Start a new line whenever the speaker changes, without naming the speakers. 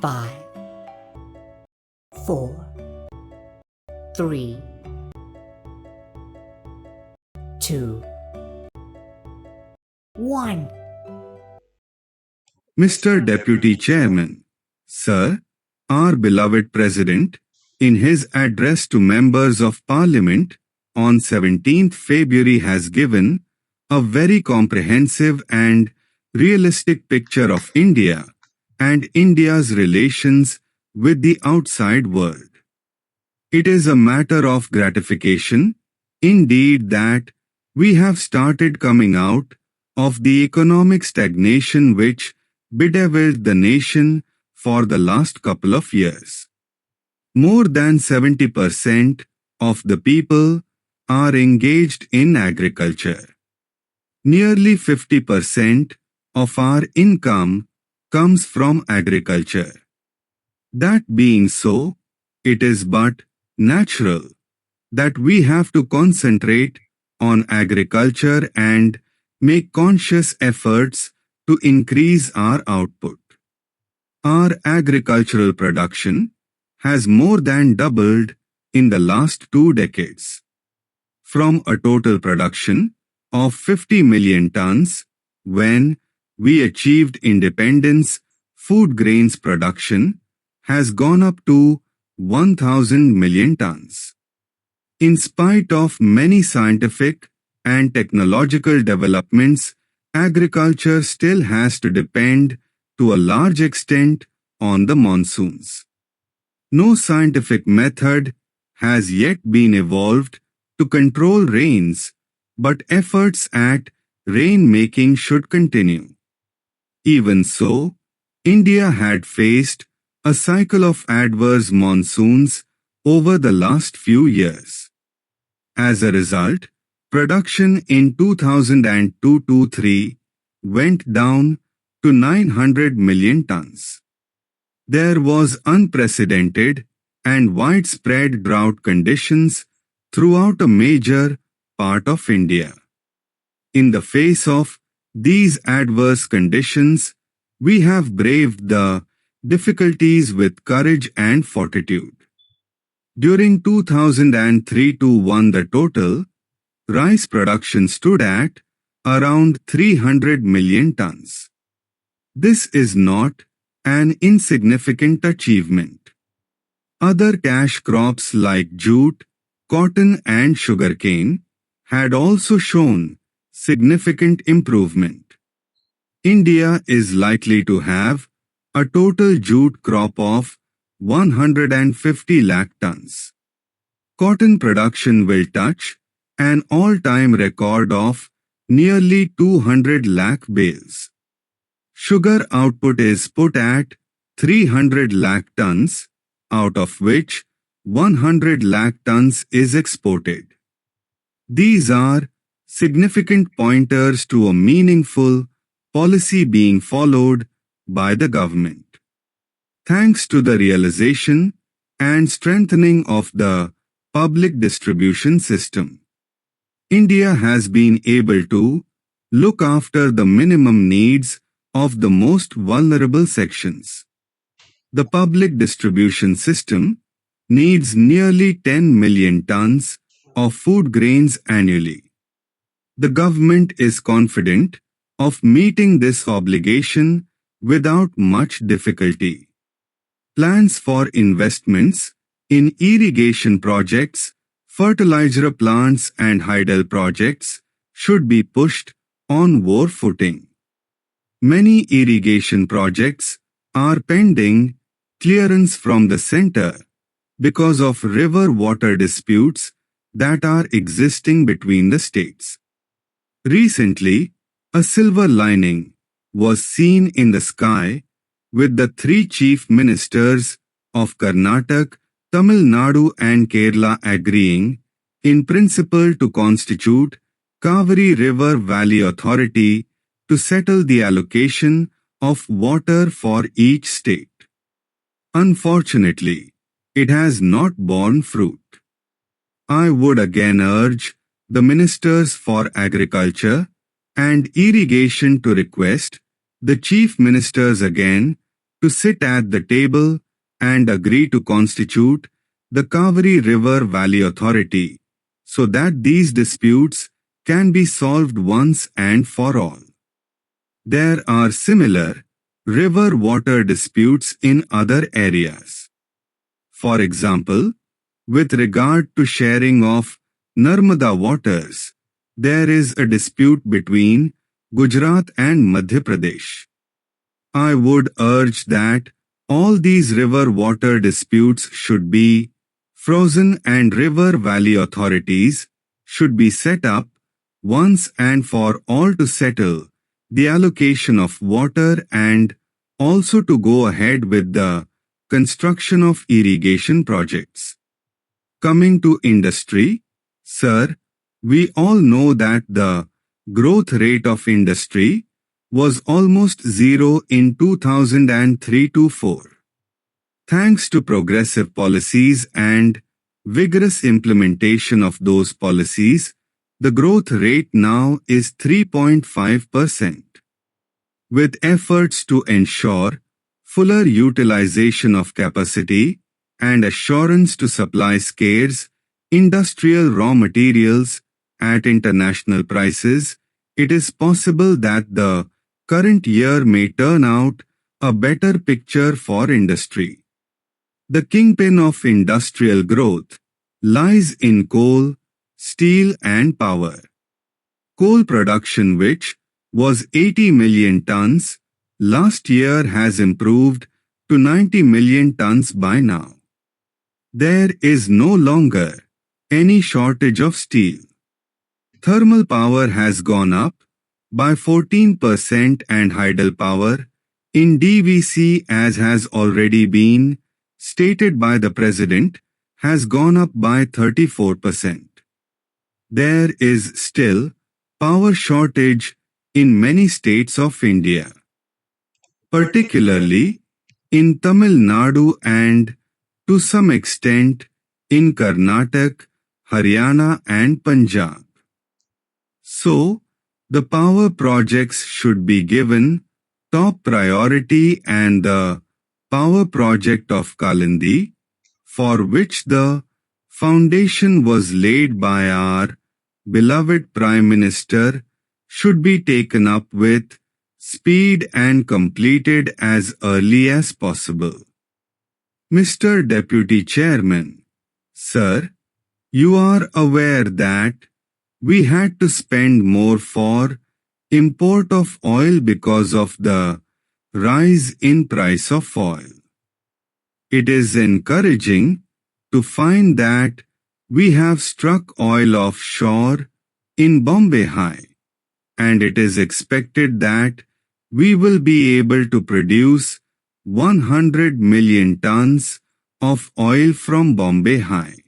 5, 4, 3, 2, 1.
Mr. Deputy Chairman, Sir, our beloved President, in his address to members of Parliament on 17th February has given a very comprehensive and realistic picture of India and India's relations with the outside world. It is a matter of gratification, indeed, that we have started coming out of the economic stagnation which bedeviled the nation for the last couple of years. More than 70% of the people are engaged in agriculture. Nearly 50% of our income comes from agriculture. That being so, it is but natural that we have to concentrate on agriculture and make conscious efforts to increase our output. Our agricultural production has more than doubled in the last 2 decades. From a total production of 50 million tons when we achieved independence, food grains production has gone up to 1,000 million tons. In spite of many scientific and technological developments, agriculture still has to depend to a large extent on the monsoons. No scientific method has yet been evolved to control rains, but efforts at rain-making should continue. Even so, India had faced a cycle of adverse monsoons over the last few years. As a result, production in 2002-03 went down to 900 million tons. There was unprecedented and widespread drought conditions throughout a major part of India. In the face of these adverse conditions, we have braved the difficulties with courage and fortitude. During 2003-01, the total rice production stood at around 300 million tons. This is not an insignificant achievement. Other cash crops like jute, cotton and sugarcane had also shown significant improvement. India is likely to have a total jute crop of 150 lakh tons. Cotton production will touch an all-time record of nearly 200 lakh bales. Sugar output is put at 300 lakh tons, out of which 100 lakh tons is exported. These are significant pointers to a meaningful policy being followed by the government. Thanks to the realization and strengthening of the public distribution system, India has been able to look after the minimum needs of the most vulnerable sections. The public distribution system needs nearly 10 million tons of food grains annually. The government is confident of meeting this obligation without much difficulty. Plans for investments in irrigation projects, fertilizer plants and hydel projects should be pushed on war footing. Many irrigation projects are pending clearance from the center because of river water disputes that are existing between the states. Recently, a silver lining was seen in the sky with the 3 chief ministers of Karnataka, Tamil Nadu and Kerala agreeing in principle to constitute Kaveri River Valley Authority to settle the allocation of water for each state. Unfortunately, it has not borne fruit. I would again urge the Ministers for Agriculture and Irrigation to request the Chief Ministers again to sit at the table and agree to constitute the Kaveri River Valley Authority so that these disputes can be solved once and for all. There are similar river water disputes in other areas. For example, with regard to sharing of Narmada waters, there is a dispute between Gujarat and Madhya Pradesh. I would urge that all these river water disputes should be frozen and river valley authorities should be set up once and for all to settle the allocation of water and also to go ahead with the construction of irrigation projects. Coming to industry, sir, we all know that the growth rate of industry was almost zero in 2003-4. Thanks to progressive policies and vigorous implementation of those policies, the growth rate now is 3.5%. With efforts to ensure fuller utilization of capacity and assurance to supply scarce industrial raw materials at international prices, it is possible that the current year may turn out a better picture for industry. The kingpin of industrial growth lies in coal, steel and power. Coal production, which was 80 million tons last year, has improved to 90 million tons by now. There is no longer any shortage of steel. Thermal power has gone up by 14% and hydel power in DVC, as has already been stated by the President, has gone up by 34%. There is still power shortage in many states of India, particularly in Tamil Nadu and to some extent in Karnataka, Haryana and Punjab. So, the power projects should be given top priority, and the power project of Kalindi, for which the foundation was laid by our beloved Prime Minister, should be taken up with speed and completed as early as possible. Mr. Deputy Chairman, sir, you are aware that we had to spend more for import of oil because of the rise in price of oil. It is encouraging to find that we have struck oil offshore in Bombay High, and it is expected that we will be able to produce 100 million tons of oil from Bombay High.